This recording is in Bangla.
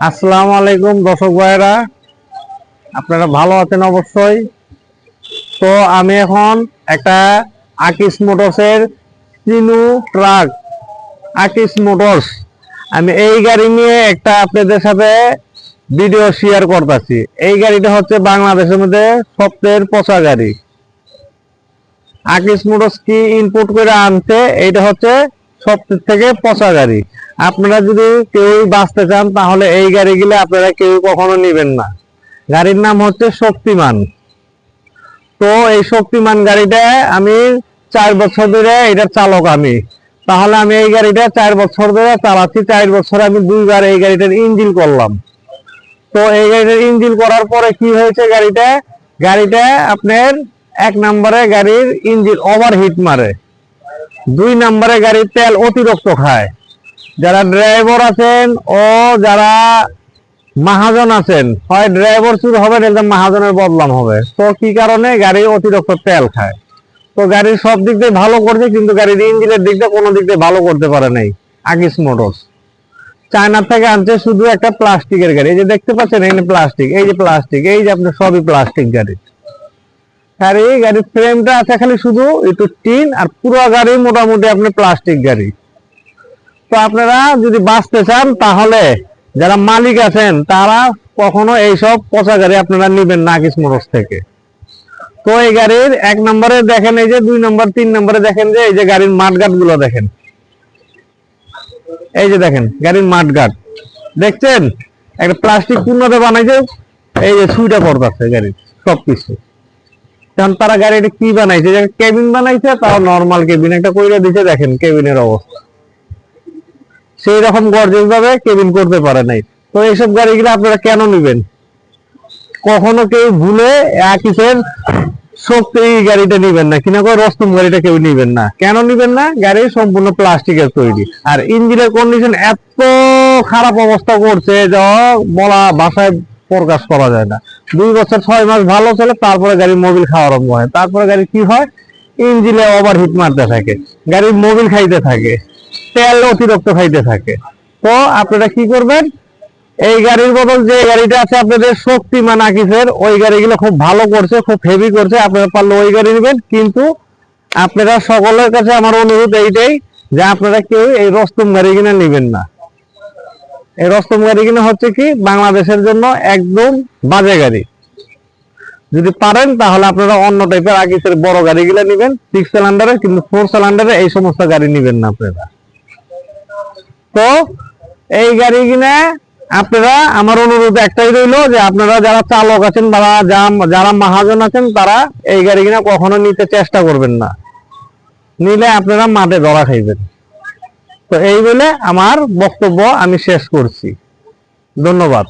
আসসালামু আলাইকুম দর্শক ভাইরা, আপনারা ভালো আছেন অবশ্যই। তো আমি এখন একটা আকিস মোটরসের চিনু ট্রাক আকিস মোটরস আমি এই গাড়ি নিয়ে একটা আপনাদের সাথে ভিডিও শেয়ার করতেছি। এই গাড়িটা হচ্ছে বাংলাদেশের মধ্যে সবচেয়ে পচা গাড়ি। আকিস মোটরস কি ইনপুট করে আনছে, এইটা হচ্ছে সবচেয়ে থেকে পচা গাড়ি। আপনারা যদি কেউ বাঁচতে চান তাহলে এই গাড়িগুলো আপনারা কেউ কখনো নেবেন না। গাড়ির নাম হচ্ছে শক্তিমান। তো এই শক্তিমান গাড়িটা আমি 4 বছর ধরে এটার চালক আমি। তাহলে আমি এই গাড়িটা 4 বছর ধরে চালাচ্ছি। 4 বছরে আমি 2বার এই গাড়িটার ইঞ্জিন করলাম। তো এই গাড়িটার ইঞ্জিন করার পরে কি হয়েছে, গাড়িটা আপনার 1 নম্বরে গাড়ির ইঞ্জিন ওভারহিট মারে, 2 নম্বরে গাড়ির তেল অতিরিক্ত খায়। যারা ড্রাইভার আছেন ও যারা মহাজন আছেন, হয় ড্রাইভার চুর হবে না মহাজনের বদনাম হবে। তো কি কারণে গাড়ি অতিরিক্ত তেল খায়। তো গাড়ির সব দিক দিয়ে ভালো করছে, কিন্তু গাড়ির ইঞ্জিনের দিক দিয়ে কোনো দিক দিয়ে ভালো করতে পারে নাই আকিস মোটরস। চায়না থেকে আনছে শুধু একটা প্লাস্টিকের গাড়ি। এই যে দেখতে পাচ্ছেন এখানে প্লাস্টিক, এই যে প্লাস্টিক, এই যে আপনার সবই প্লাস্টিক গাড়ি। আর এই গাড়ির ফ্রেমটা আছে খালি শুধু একটু টিন, আর পুরো গাড়ি মোটামুটি আপনার প্লাস্টিক গাড়ি। তো আপনারা যদি বাঁচতে চান তাহলে যারা মালিক আছেন তারা কখনো এইসব পচা গাড়ি আপনারা নিবেন না আকিস মোটরস থেকে। তো এই গাড়ির 1 নম্বরে দেখেন, এই যে 2 নম্বর 3 নম্বরে দেখেন যে এই যে গাড়ির মাঠঘাট গুলো দেখেন, এই যে দেখেন গাড়ির মাঠঘাট দেখছেন, একটা প্লাস্টিক পূর্ণতে বানাইছে, এই যে সুইটা পড়তেছে গাড়ির সবকিছু। কারণ তারা গাড়িটা কি বানাইছে, কেবিন বানাইছে, তাও নর্মাল কেবিন একটা কইরা দিছে। দেখেন কেবিনের অবস্থা, সেই রকম গর্জিয়াস ভাবে কেবিন করতে পারে নাই। তো এইসব গাড়িগুলো আপনারা কেন নিবেন? কখনো কেউ ভুলে আকিসের শক্তি গাড়িটা নিবেন না, কিনা করে রস্তম গাড়িটা কেউ নিবেন না। কেন নিবেন না? গাড়ি সম্পূর্ণ প্লাস্টিকের তৈরি, আর ইঞ্জিনের কন্ডিশন এত খারাপ অবস্থা করছে যা বলা ভাষায় প্রকাশ করা যায় না। 2 বছর 6 মাস ভালো চলে, তারপরে গাড়ি মোবিল খাওয়া আরম্ভ হয়। তারপরে গাড়ি কি হয়, ইঞ্জিনে ওভারহিট মারতে থাকে, গাড়ির মোবিল খাইতে থাকে, তেল অতিরিক্ত খাইতে থাকে। তো আপনারা কি করবেন, এই গাড়ির বদল যে গাড়িটা আছে আপনাদের শক্তিমান আকিসের, ওই গাড়িগুলো খুব ভালো করছে, খুব হেভি করছে। আপনারা পারলে ওই গাড়ি নেবেন। কিন্তু আপনারা সকলের কাছে আমার অনুরোধ এইটাই যে আপনারা কেউ এই রস্তম গাড়ি কিনে নেবেন না। এই রস্তম গাড়ি কিনে হচ্ছে কি বাংলাদেশের জন্য একদম বাজে গাড়ি। যদি পারেন তাহলে আপনারা অন্য টাইপের আকিসের বড় গাড়িগুলো নেবেন, 6 সিলিন্ডারের, কিন্তু 4 সিলিন্ডারের এই সমস্ত গাড়ি নেবেন না আপনারা। তো এই গাড়ি কিনে আপনারা, আমার অনুরোধ একটাই রইলো যে আপনারা যারা চালক আছেন বা যারা মহাজন আছেন তারা এই গাড়ি কিনা কখনো নিতে চেষ্টা করবেন না। নিলে আপনারা মাঠে ধরা খাইবেন। তো এই বলে আমার বক্তব্য আমি শেষ করছি। ধন্যবাদ।